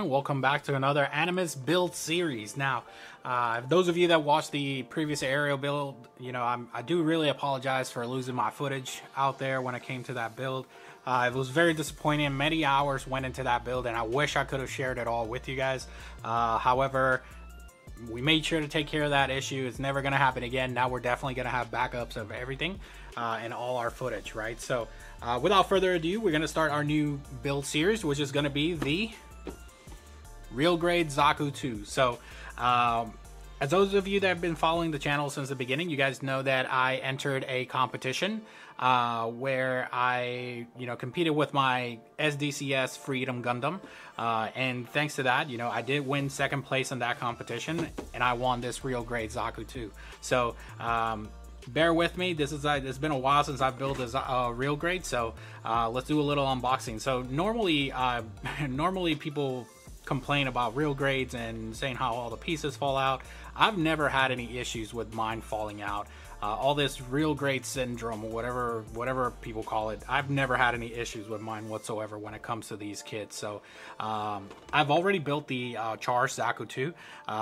gentlemen, welcome back to another Animus build series. Now, those of you that watched the previous aerial build, I do really apologize for losing my footage out there when it came to that build. It was very disappointing. Many hours went into that build, and I wish I could have shared it all with you guys. However, we made sure to take care of that issue. It's never going to happen again. Now we're definitely going to have backups of everything and all our footage, right? So without further ado, we're going to start our new build series, which is going to be the Real Grade Zaku 2. So as those of you that have been following the channel since the beginning, you guys know that I entered a competition where I competed with my SDCS Freedom Gundam, and thanks to that, I did win second place in that competition, and I won this Real Grade Zaku 2. So bear with me. It's been a while since I've built a Real Grade, so let's do a little unboxing. So normally people complain about Real Grades and saying how all the pieces fall out. I've never had any issues with mine falling out. All this Real Grade syndrome, whatever people call it, I've never had any issues with mine whatsoever when it comes to these kits. So I've already built the Charged Zaku 2,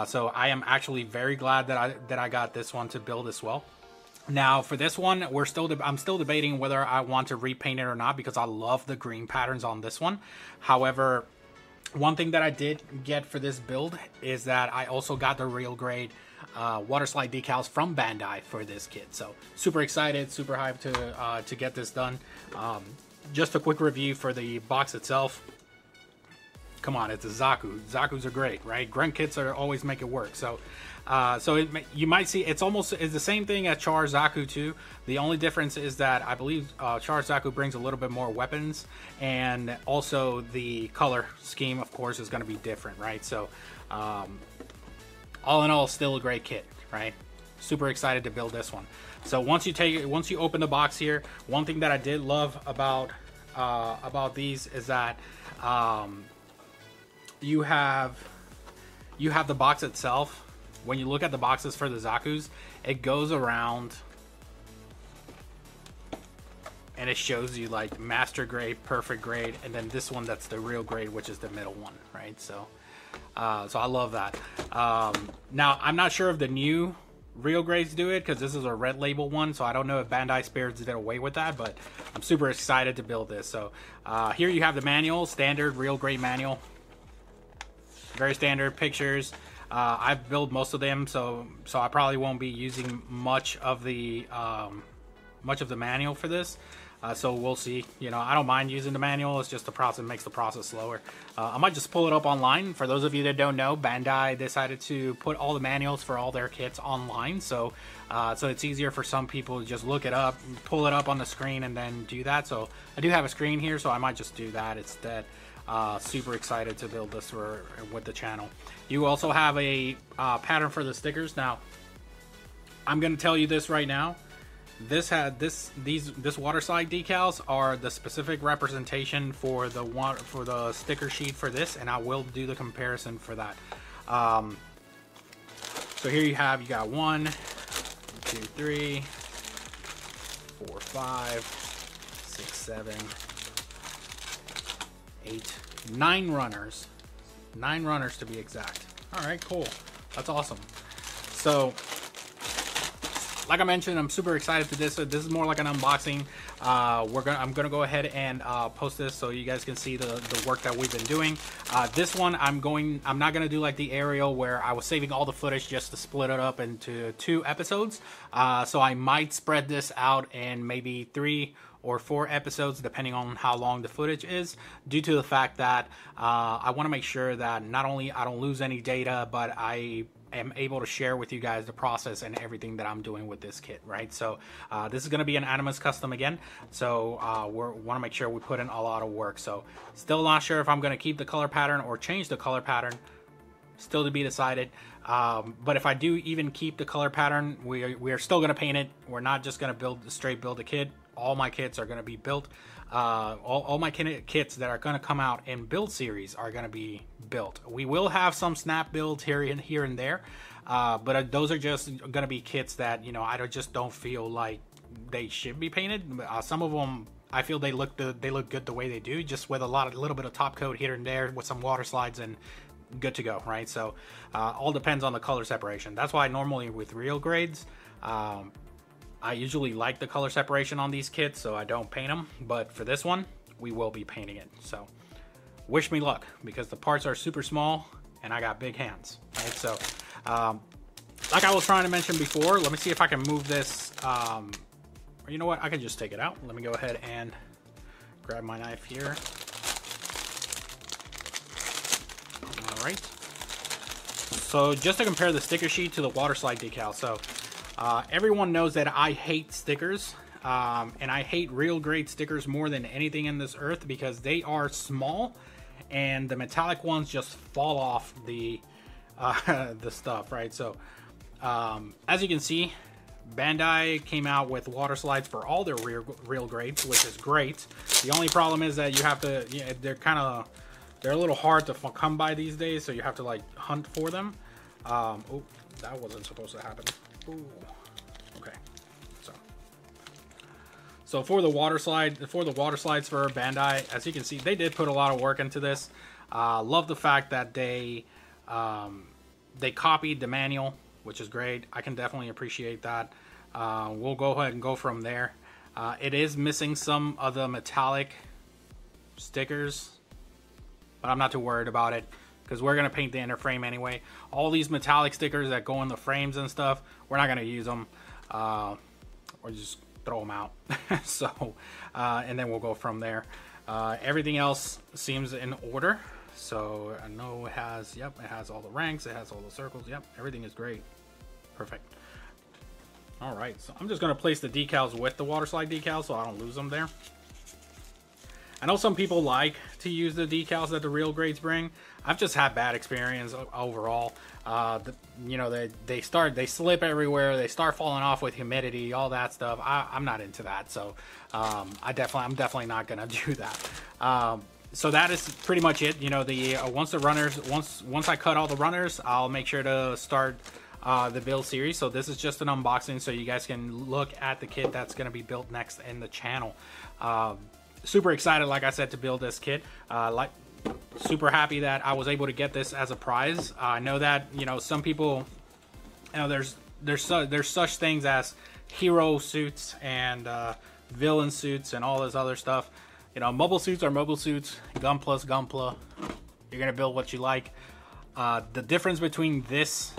so I am actually very glad that I got this one to build as well. Now for this one, I'm still debating whether I want to repaint it or not, because I love the green patterns on this one. However, one thing that I did get for this build is that I also got the Real Grade water slide decals from Bandai for this kit. So super excited, super hyped to get this done. Just a quick review for the box itself. Come on, it's a Zaku. Zakus are great, right? Grunt kits always make it work. So you might see it's the same thing as Charged Zaku 2. The only difference is that I believe Charged Zaku brings a little bit more weapons, and also the color scheme, of course, is going to be different, right? So all in all, still a great kit, right? Super excited to build this one. So once you open the box here, one thing that I did love about these is that you have the box itself. When you look at the boxes for the Zakus, it goes around and it shows you like master grade, perfect grade, and then this one that's the Real Grade, which is the middle one, right? So I love that. Now I'm not sure if the new Real Grades do it, because this is a red label one, so I don't know if Bandai Spirits did away with that, but I'm super excited to build this. So here you have the manual, standard Real Grade manual, very standard pictures. I've built most of them, so I probably won't be using much of the manual for this. So we'll see. I don't mind using the manual. It's just the process makes the process slower. I might just pull it up online. For those of you that don't know, Bandai decided to put all the manuals for all their kits online. So it's easier for some people to just look it up, pull it up on the screen, and then do that. So I do have a screen here, so I might just do that instead. Super excited to build this with the channel. You also have a pattern for the stickers. Now, I'm going to tell you this right now. This water slide decals are the specific representation for the sticker sheet for this, and I will do the comparison for that. So here you got 1, 2, 3, 4, 5, 6, 7, 8, 9 runners. 9 runners to be exact. All right, cool. That's awesome. So like I mentioned, I'm super excited to this. This is more like an unboxing. I'm gonna go ahead and post this so you guys can see the work that we've been doing. This one I'm not gonna do like the aerial where I was saving all the footage just to split it up into 2 episodes. So I might spread this out in maybe 3 or 4 episodes, depending on how long the footage is, due to the fact that I want to make sure that not only I don't lose any data, but I am able to share with you guys the process and everything that I'm doing with this kit, right? So this is going to be an Animus custom again, so we want to make sure we put in a lot of work. So still not sure if I'm going to keep the color pattern or change the color pattern, still to be decided. But if I do even keep the color pattern, we are still going to paint it. We're not just going to straight build a kit. All my kits are going to be built. All my kits that are going to come out in build series are going to be built. We will have some snap builds here and there, but those are just going to be kits that I just don't feel like they should be painted. Some of them, I feel they look good the way they do, just with a little bit of top coat here and there with some water slides, and good to go, right? So all depends on the color separation. That's why normally with real grades, I usually like the color separation on these kits, so I don't paint them. But for this one, we will be painting it. So wish me luck, because the parts are super small and I got big hands, right? So like I was trying to mention before, let me see if I can move this. Or you know what? I can just take it out. Let me go ahead and grab my knife here. All right. So just to compare the sticker sheet to the water slide decal. So everyone knows that I hate stickers. And I hate real grade stickers more than anything in this earth, because they are small and the metallic ones just fall off the stuff, right? So as you can see, Bandai came out with water slides for all their real grades, which is great. The only problem is that you have to, they're a little hard to come by these days, so you have to like hunt for them. Oh, that wasn't supposed to happen. Ooh. Okay. So for the water slides for Bandai, as you can see, they did put a lot of work into this. Love the fact that they copied the manual, which is great. I can definitely appreciate that. We'll go ahead and go from there. It is missing some of the metallic stickers, but I'm not too worried about it, because we're going to paint the inner frame anyway. All these metallic stickers that go in the frames and stuff, we're not going to use them. Or just throw them out. So and then we'll go from there. Everything else seems in order. So I know it has, yep, it has all the ranks, it has all the circles, yep, everything is great. Perfect. All right, so I'm just going to place the decals with the water slide decals so I don't lose them there. I know some people like to use the decals that the real grades bring. I've just had bad experience overall. They slip everywhere. They start falling off with humidity, all that stuff. I'm not into that, so I'm definitely not gonna do that. So that is pretty much it. Once I cut all the runners, I'll make sure to start the build series. So this is just an unboxing, so you guys can look at the kit that's gonna be built next in the channel. Super excited, like I said, to build this kit. Super happy that I was able to get this as a prize. I know that some people, there's such things as hero suits and villain suits and all this other stuff. Mobile suits are mobile suits. Gunpla's Gunpla. You're gonna build what you like. The difference between this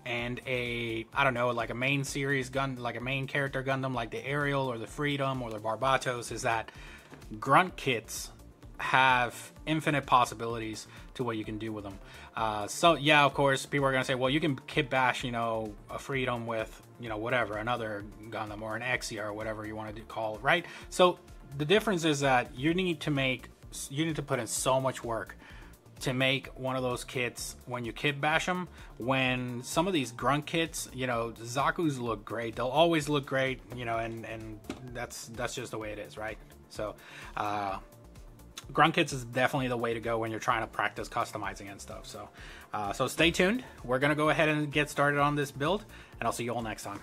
and like a main series gun, like a main character Gundam, like the Ariel or the Freedom or the Barbatos, is that Grunt kits have infinite possibilities to what you can do with them. So yeah, of course, people are gonna say, well, you can kit bash, a Freedom with, whatever, another Gundam or an Exia or whatever you want to call it, right? So the difference is that you need to put in so much work to make one of those kits when you kit bash them. When some of these Grunt kits, Zaku's look great. They'll always look great, and that's just the way it is, right? So Grunt kits is definitely the way to go when you're trying to practice customizing and stuff. So stay tuned. We're gonna go ahead and get started on this build, and I'll see you all next time.